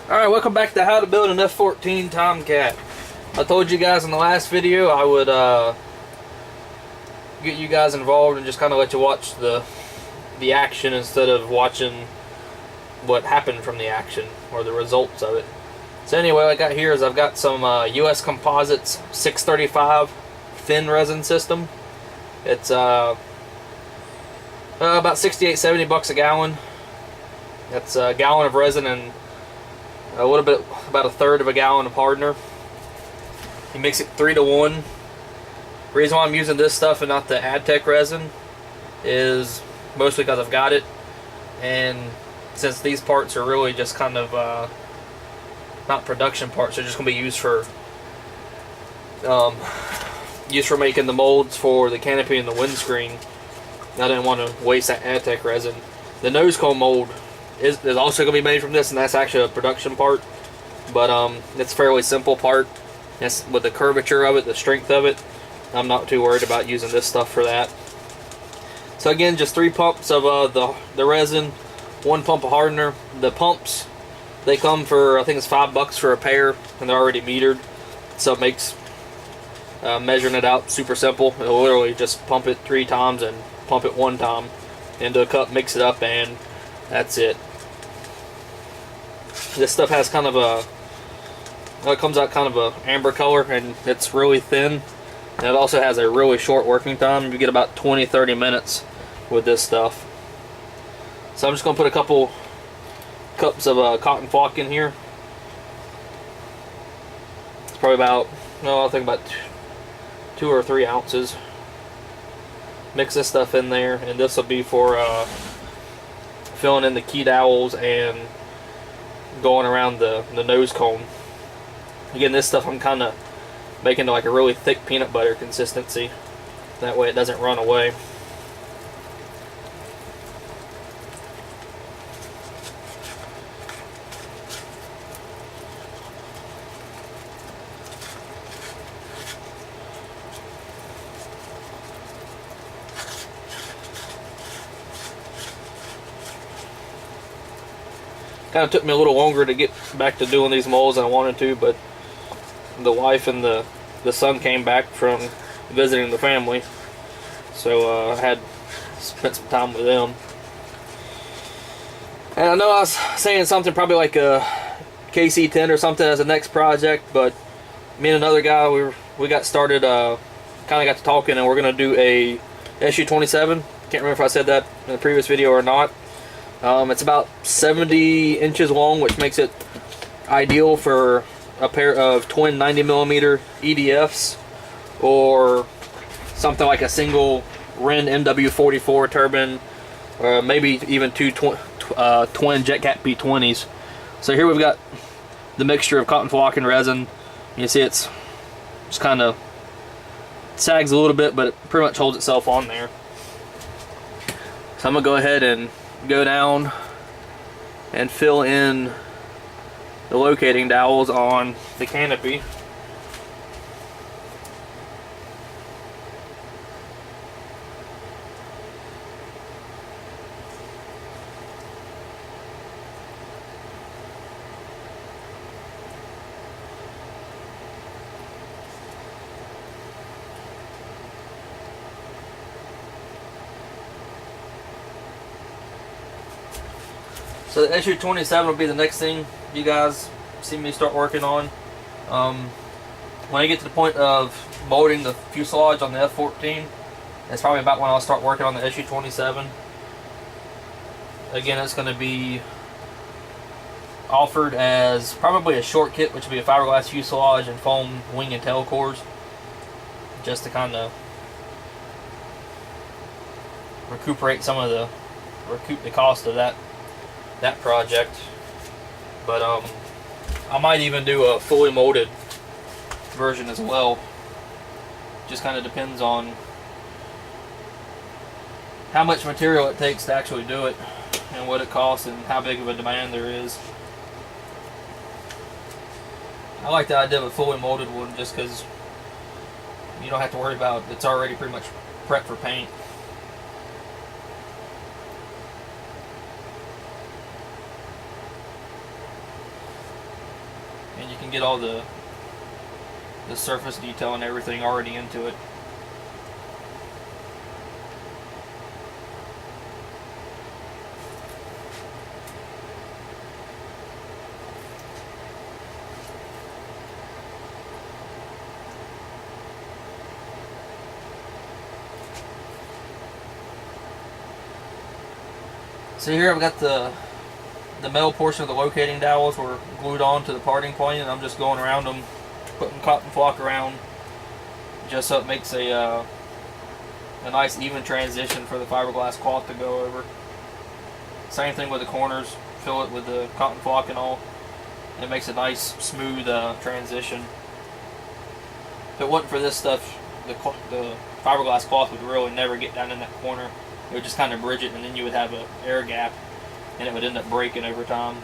Alright, welcome back to how to build an F-14 Tomcat. I told you guys in the last video I would get you guys involved and just kind of let you watch the action instead of watching what happened from the action or the results of it. So anyway, what I got here is I've got some US Composites 635 thin resin system. It's about 68-70 bucks a gallon. That's a gallon of resin and a little bit, about a third of a gallon of hardener. You mix it 3 to 1. The reason why I'm using this stuff and not the Adtech resin is mostly because I've got it, and since these parts are really just kind of not production parts, they're just going to be used for making the molds for the canopy and the windscreen. I didn't want to waste that Adtech resin. The nose cone mold is also going to be made from this, and that's actually a production part, but it's a fairly simple part. That's with the curvature of it, the strength of it. I'm not too worried about using this stuff for that. So again, just 3 pumps of the resin, 1 pump of hardener. The pumps, they come for, I think it's $5 for a pair, and they're already metered, so it makes measuring it out super simple. It'll literally just pump it 3 times and pump it 1 time into a cup, mix it up, and that's it. This stuff has kind of a, well, it comes out kind of a amber color, and it's really thin, and it also has a really short working time. You get about 20-30 minutes with this stuff. So I'm just going to put a couple cups of cotton flock in here. It's probably about, no, I think about 2 or 3 ounces. Mix this stuff in there, and this will be for filling in the key dowels and going around the nose cone. Again, this stuff I'm kind of making to like a really thick peanut butter consistency. That way it doesn't run away. Kind of took me a little longer to get back to doing these molds than I wanted to, but the wife and the son came back from visiting the family, so I had spent some time with them. And I know I was saying something probably like a KC-10 or something as the next project, but me and another guy, we got started, kind of got to talking, and we're going to do a SU-27. Can't remember if I said that in the previous video or not. It's about 70 inches long, which makes it ideal for a pair of twin 90mm EDFs, or something like a single Wren MW44 turbine, or maybe even 2 twin JetCat P20s. So here we've got the mixture of cotton flock and resin. You see it's just kind of sags a little bit, but it pretty much holds itself on there. So I'm going to go ahead and go down and fill in the locating dowels on the canopy. So the SU-27 will be the next thing you guys see me start working on. When I get to the point of molding the fuselage on the F-14, that's probably about when I'll start working on the SU-27. Again, it's going to be offered as probably a short kit, which will be a fiberglass fuselage and foam wing and tail cores, just to kind of recoup the cost of that project. But I might even do a fully molded version as well. Just kind of depends on how much material it takes to actually do it, and what it costs, and how big of a demand there is. I like the idea of a fully molded one just because you don't have to worry about it. It's already pretty much prepped for paint. and you can get all the surface detail and everything already into it. So here I've got the metal portion of the locating dowels were glued on to the parting point, and I'm just going around them, putting cotton flock around, just so it makes a nice even transition for the fiberglass cloth to go over. Same thing with the corners, fill it with the cotton flock and all. It makes a nice smooth transition. If it wasn't for this stuff, the fiberglass cloth would really never get down in that corner. It would just kind of bridge it, and then you would have an air gap, and it would end up breaking over time.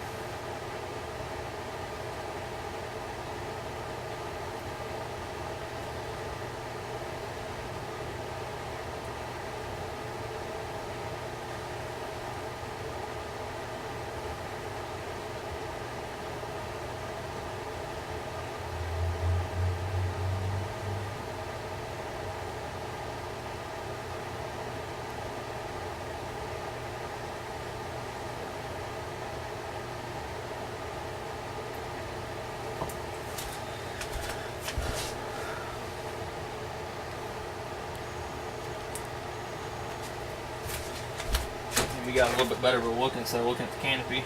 We got a little bit better of a look instead of looking at the canopy.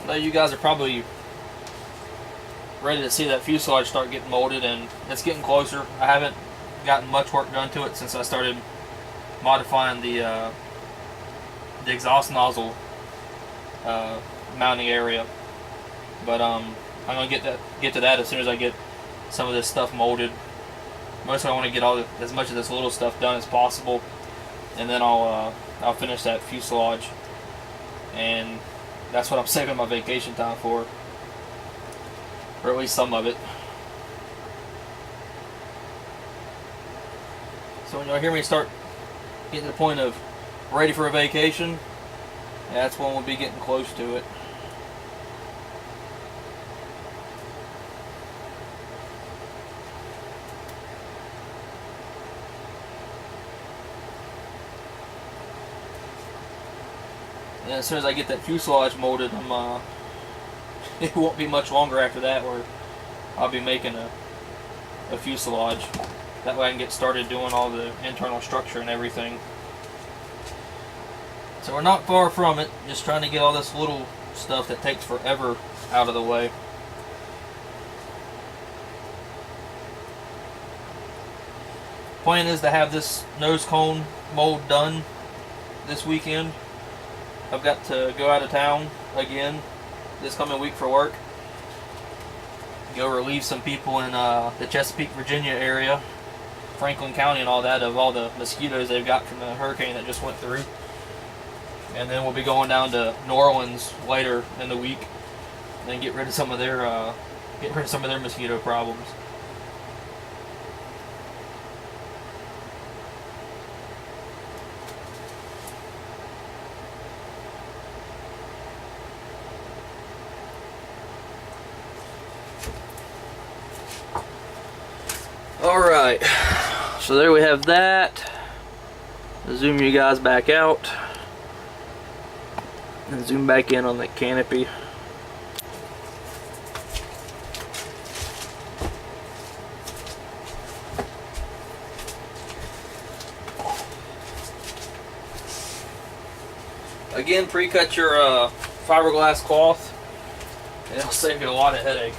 Now you guys are probably ready to see that fuselage start getting molded, and it's getting closer. I haven't gotten much work done to it since I started modifying the exhaust nozzle mounting area, but I'm gonna get to that as soon as I get some of this stuff molded. Mostly I want to get as much of this little stuff done as possible, and then I'll finish that fuselage, and that's what I'm saving my vacation time for, or at least some of it. So when y'all hear me start getting to the point of ready for a vacation, that's when we'll be getting close to it. And as soon as I get that fuselage molded, it won't be much longer after that where I'll be making a fuselage. That way I can get started doing all the internal structure and everything. So we're not far from it, just trying to get all this little stuff that takes forever out of the way. Plan is to have this nose cone mold done this weekend. I've got to go out of town again this coming week for work. Go relieve some people in the Chesapeake, Virginia area, Franklin County and all that, of all the mosquitoes they've got from the hurricane that just went through. And then we'll be going down to New Orleans later in the week, and then get rid of some of their mosquito problems. Alright, so there we have that. Zoom you guys back out and zoom back in on that canopy. Again, pre-cut your fiberglass cloth, and it'll save you a lot of headache.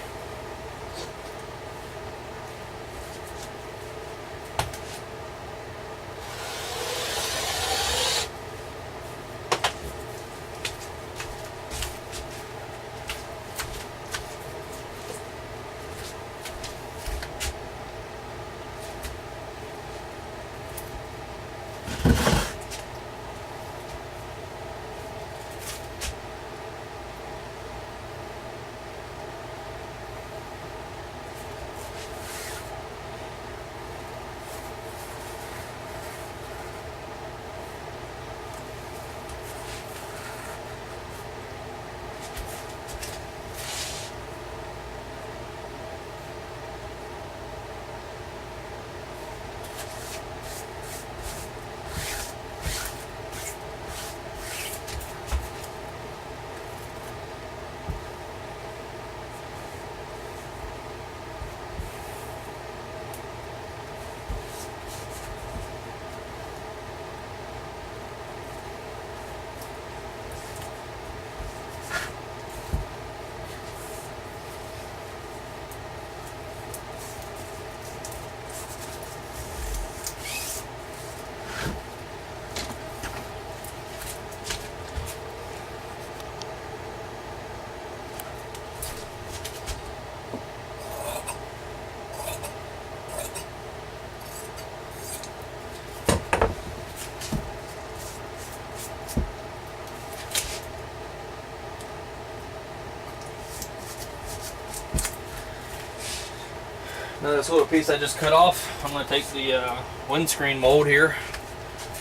Now this little piece I just cut off, I'm going to take the windscreen mold here.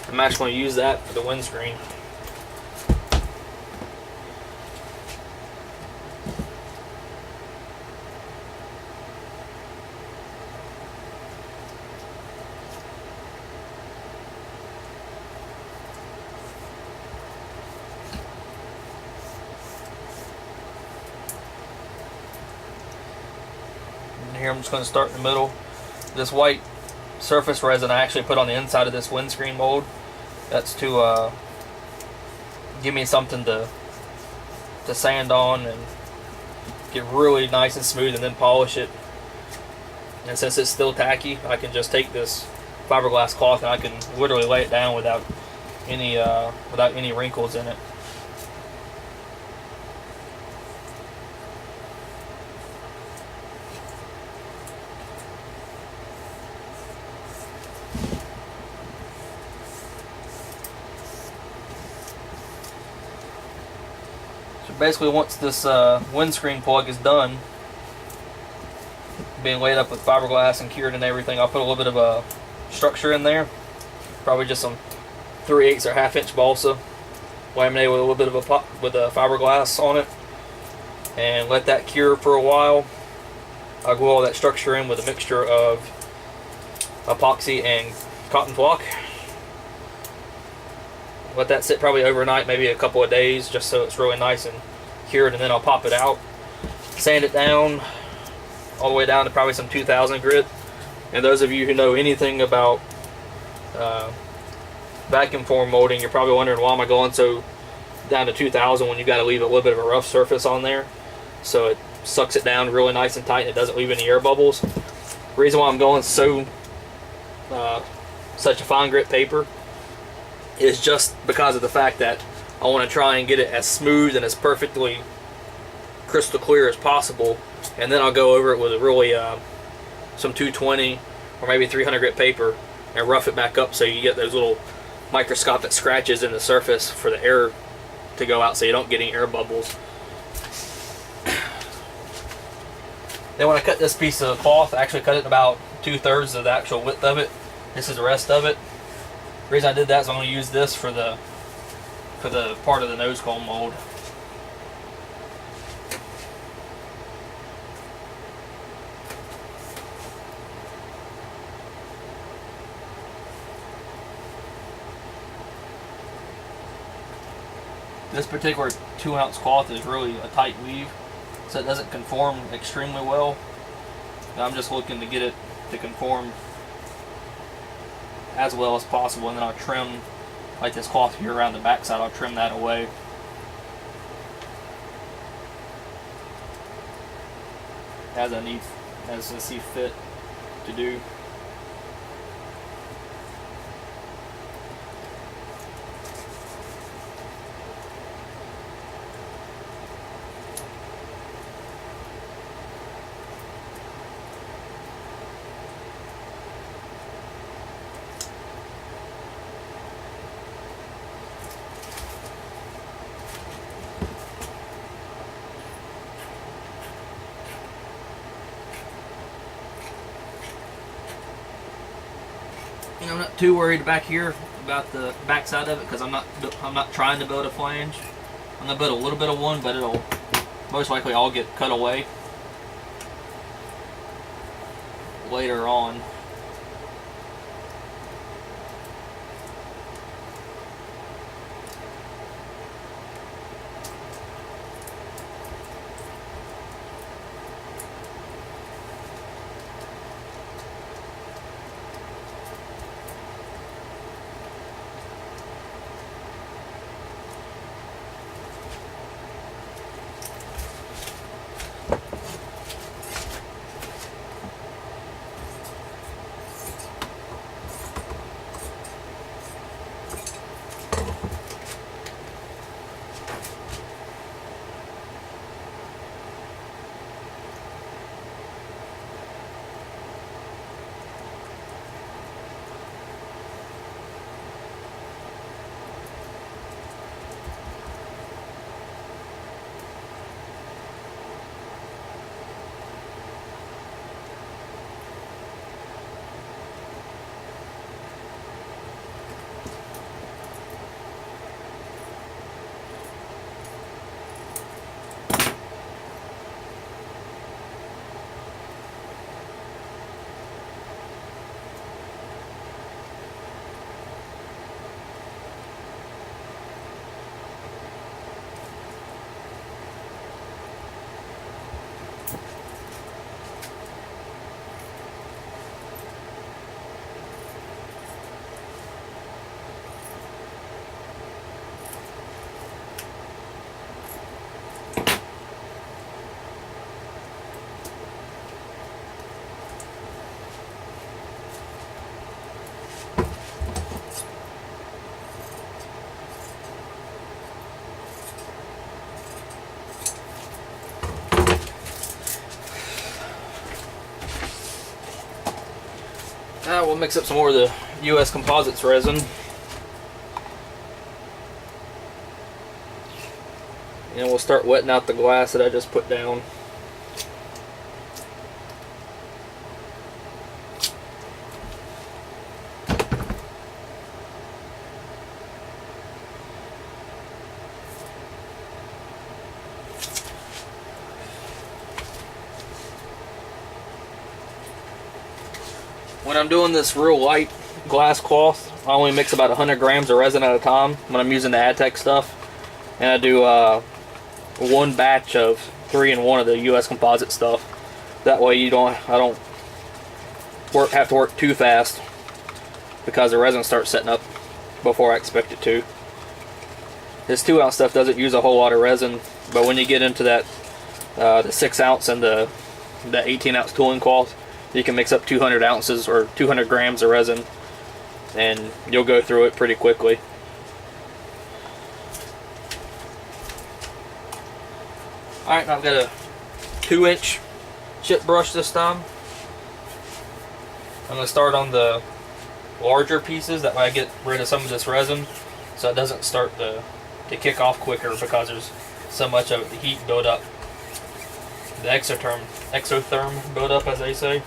I'm actually going to use that for the windscreen. Here I'm just going to start in the middle. This white surface resin I actually put on the inside of this windscreen mold. That's to give me something to sand on and get really nice and smooth and then polish it. And since it's still tacky, I can just take this fiberglass cloth and I can literally lay it down without any wrinkles in it. Basically, once this windscreen plug is done being laid up with fiberglass and cured and everything, I'll put a little bit of a structure in there, probably just some 3/8 or 1/2 inch balsa laminated with a little bit of a fiberglass on it, and let that cure for a while. I'll glue all that structure in with a mixture of epoxy and cotton flock. Let that sit probably overnight, maybe a couple of days, just so it's really nice and cured, and then I'll pop it out, sand it down all the way down to probably some 2000 grit. And those of you who know anything about vacuum form molding, you're probably wondering, why am I going so down to 2000 when you got to leave a little bit of a rough surface on there, so it sucks it down really nice and tight and it doesn't leave any air bubbles. The reason why I'm going such a fine grit paper is just because of the fact that I want to try and get it as smooth and as perfectly crystal clear as possible, and then I'll go over it with a really some 220 or maybe 300 grit paper and rough it back up so you get those little microscopic scratches in the surface for the air to go out, so you don't get any air bubbles. Then when I cut this piece of cloth, I actually cut it about 2/3 of the actual width of it. This is the rest of it. The reason I did that is I'm going to use this for the part of the nose cone mold. This particular 2-ounce cloth is really a tight weave, so it doesn't conform extremely well. And I'm just looking to get it to conform as well as possible, and then I'll trim, like this cloth here around the back side, I'll trim that away. As I see fit to do. I'm not too worried back here about the back side of it, because I'm not trying to build a flange. I'm gonna build a little bit of one, but it'll most likely all get cut away later on. We'll mix up some more of the US Composites resin. And we'll start wetting out the glass that I just put down. When I'm doing this real light glass cloth, I only mix about 100 grams of resin at a time when I'm using the Adtech stuff. And I do one batch of 3-in-1 of the US Composite stuff. That way I don't have to work too fast because the resin starts setting up before I expect it to. This 2-ounce stuff doesn't use a whole lot of resin, but when you get into that the 6-ounce and the 18-ounce tooling cloth, you can mix up 200 ounces or 200 grams of resin and you'll go through it pretty quickly. Alright, now I've got a 2-inch chip brush this time. I'm going to start on the larger pieces, that way I get rid of some of this resin so it doesn't start to kick off quicker because there's so much of it, the heat build up. The exotherm build up, as they say,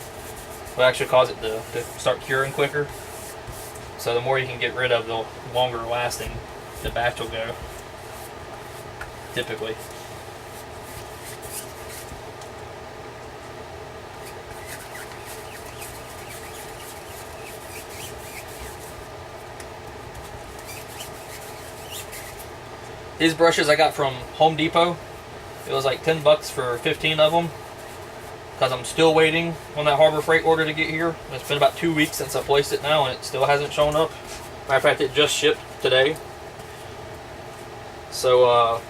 will actually cause it to start curing quicker. So the more you can get rid of, the longer lasting the batch will go, typically. These brushes I got from Home Depot. It was like 10 bucks for 15 of them. Because I'm still waiting on that Harbor Freight order to get here. It's been about 2 weeks since I placed it now and it still hasn't shown up. Matter of fact, it just shipped today. So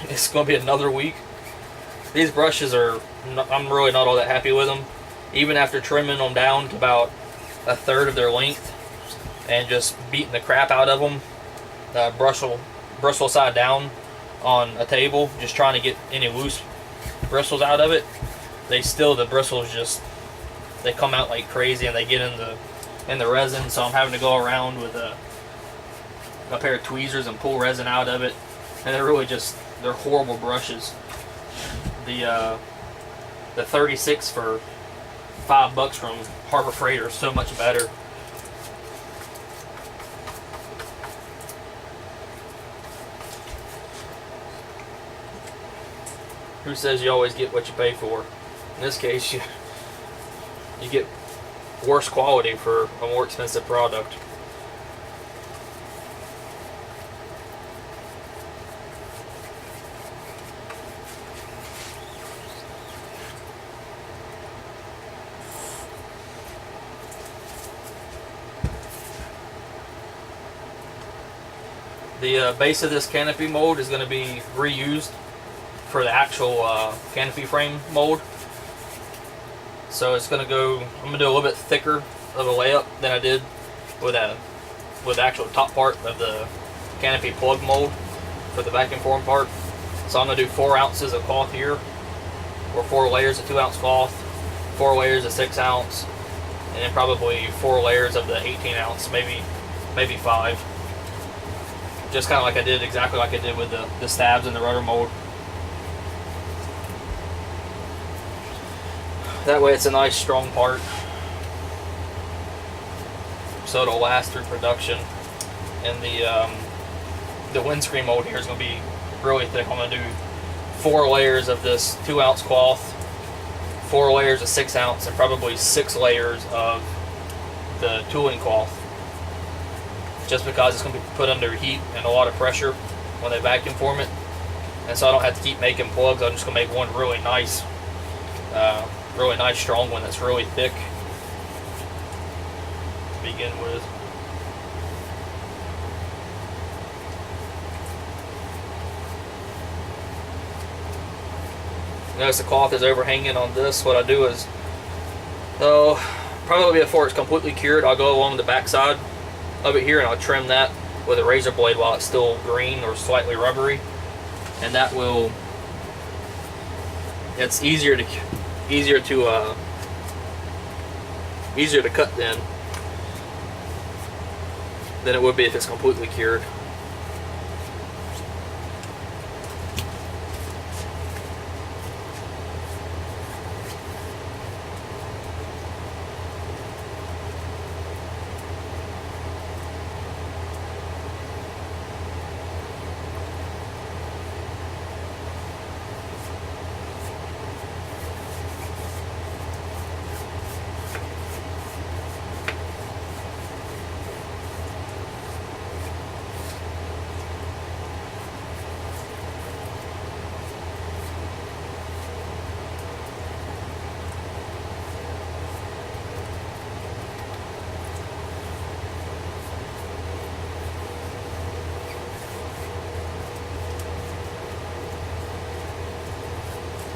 it's going to be another week. These brushes I'm really not all that happy with them. Even after trimming them down to about 1/3 of their length and just beating the crap out of them, bristle side down on a table, just trying to get any loose bristles out of it, the bristles they come out like crazy and they get in the resin, so I'm having to go around with a pair of tweezers and pull resin out of it, and they're horrible brushes. The 36 for $5 from Harbor Freight are so much better. Who says you always get what you pay for? In this case, you get worse quality for a more expensive product. The base of this canopy mold is going to be reused for the actual canopy frame mold. So I'm going to do a little bit thicker of a layup than I did with the actual top part of the canopy plug mold for the vacuum form part. So I'm going to do 4 ounces of cloth here, or 4 layers of 2-ounce cloth, 4 layers of 6-ounce, and then probably 4 layers of the 18-ounce, maybe 5. Just kind of exactly like I did with the stabs and the rudder mold. That way it's a nice strong part, so it'll last through production. And the windscreen mold here is going to be really thick. I'm going to do 4 layers of this 2-ounce cloth, 4 layers of 6-ounce, and probably 6 layers of the tooling cloth. Just because it's going to be put under heat and a lot of pressure when they vacuum form it. And so I don't have to keep making plugs. I'm just going to make one really nice strong one that's really thick to begin with. Notice the cloth is overhanging on this. What I do is, probably before it's completely cured, I'll go along the back side of it here and I'll trim that with a razor blade while it's still green or slightly rubbery, and that will, it's easier to cut then than it would be if it's completely cured.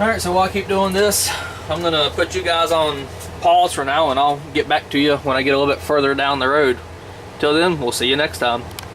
Alright, so while I keep doing this, I'm going to put you guys on pause for now, and I'll get back to you when I get a little bit further down the road. Till then, we'll see you next time.